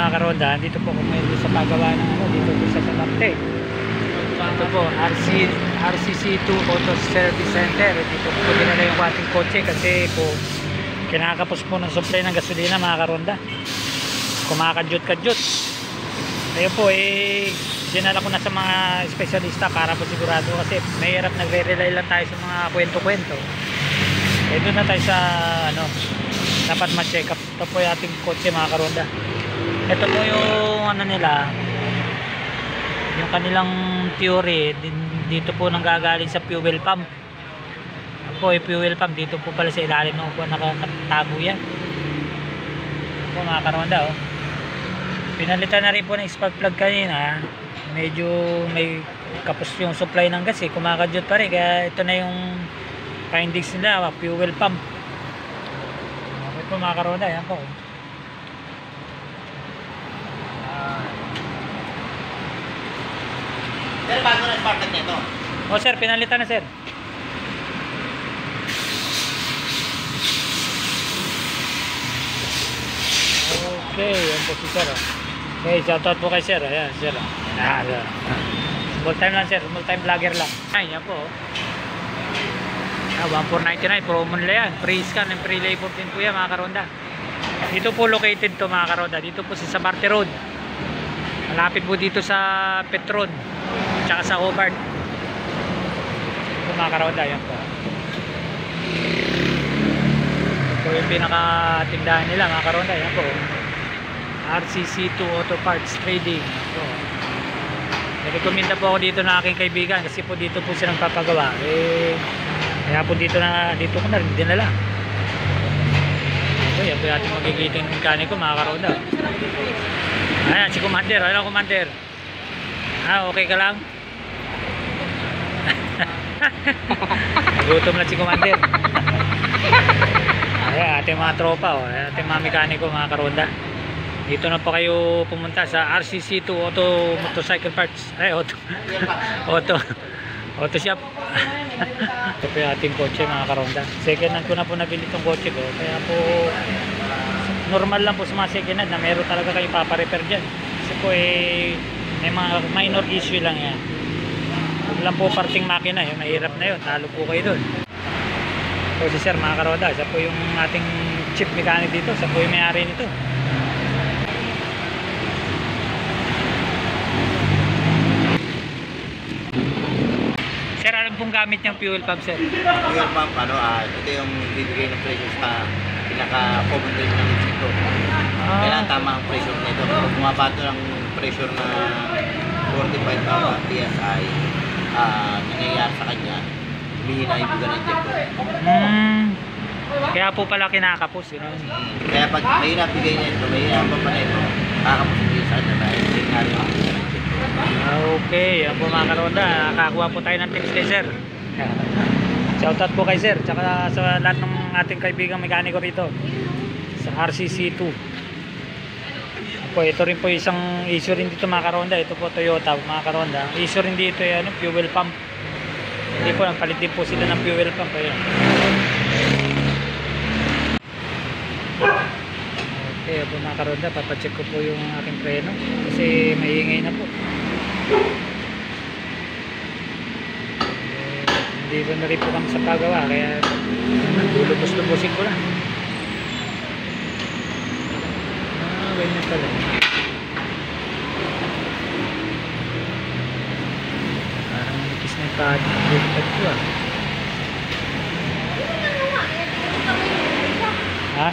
mga karonda, dito po kung may sa paggawa ng ano, dito po sa Salarte. Ito po, RCC2 Auto Service Center. Dito po dinala yung ating kotse kasi po kinakapos po ng supply ng gasolina mga karonda. Kumakadyot-kadyot. Ayun po, dinala ko na sa mga espesyalista para po sigurado kasi mahirap nagre-rely lang tayo sa mga kwento-kwento. Doon na tayo sa ano, dapat ma-check up. Ito po yung ating kotse mga karonda. Ito po yung ano nila, yung kanilang theory dito po nanggagaling sa fuel pump. Po yung fuel pump dito po pala sa ilalim ng upuan nakatago yan. Po mga karonda, oh. Pinalitan na rin po ng spark plug kanina. Medyo may kapos yung supply ng gas kumakadyot pa rin, kaya ito na yung findings nila, fuel pump. Okay po mga karonda, yan po. Sir, bago na spark plug nito? O sir, pinalitan na sir. Okay, yan po si sir. Okay, shoutout po kay sir. Ayan, sir. Small time lang sir, small time vlogger lang. Ay, yan po. 1499, promo nila yan. Free scan and free labor din po yan mga karonda. Dito po located to mga karonda. Dito po sa Sabarte Road. Malapit po dito sa Petron tsaka sa Hobart. Ito mga karonda, yan po. Ito yung pinakatindahan nila mga karonda, yan po. RCC2 Auto Parts Trading. Ito. Rekomenda po ako dito na aking kaibigan kasi po dito po silang papagawa. Kaya po dito ko na rin dinala. Ito, yan po yung ating magigiting mekaniko mga karonda. Ayan, si Commander. Ano, Commander? Okay ka lang? Gutom lang si Commander. Ayan, ating mga tropa. Ating mga mekaniko mga karonda. Dito na po kayo pumunta sa RCC2 Auto Motorcycle Parts. Ay, Auto Shop. Ito po yung ating kotse mga karonda. Second hand ko na po nabili itong kotse ko. Kaya po normal lang po sa mga second hand na meron talaga kayo paparepair dyan. Kasi po may mga minor issue lang yan. Huwag lang po parting makina. Yung mahirap na yun. Talo po kayo doon. So si sir mga karonda. Siya po yung ating chief mechanic dito. Siya po yung may-ari nito. Sir, alam pong gamit niyang fuel pump, sir? Fuel pump, ito yung bibigay ng pressure sa pinaka-common rate ng ito. Kailangan tama ang pressure nito. Kung bumabato ng pressure na 45 PSI, nangyayari sa kanya, humihina yung buga ng injector. Kaya po pala kinakapos, yun. Kaya pag may nabigay niya ito, may nabang pa na ito, kakapos yung PSI na dahil nangyayari yung buga ng injector. Okay, yan po mga karonda. Nakakuha po tayo ng tips kay sir. Shoutout po kay sir, tsaka sa lahat ng ating kaibigang mekaniko rito sa RCC2. Ito rin po isang issue rin dito mga karonda. Ito po Toyota mga karonda. Issue rin dito yan, fuel pump. Hindi po, nagpalit din po sila ng fuel pump. Ayan. Okay po mga karonda, papacheck ko po yung aking preno kasi maingay na po. Hindi ko na rin po kami sa pagawa kaya lulubos-lubusin ko lang. Ganyan pala. Parang manipis na yung pad ko Ha?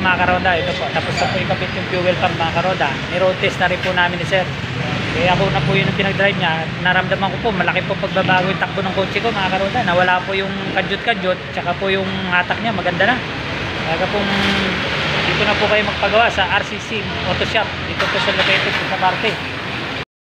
Mga karonda, ito po, tapos na po ikabit yung fuel pump mga karonda. Ni-road test na rin po namin ni sir. Kaya ako na po yun ang pinag-drive niya. Naramdaman ko po, malaki po pagbabago yung takbo ng kotse ko mga karonda. Nawala po yung kadyot-kadyot, tsaka po yung hatak niya, maganda na. Kaya pong dito na po kayo magpagawa sa RCC Auto Shop. Dito po sa located sa Sabarte.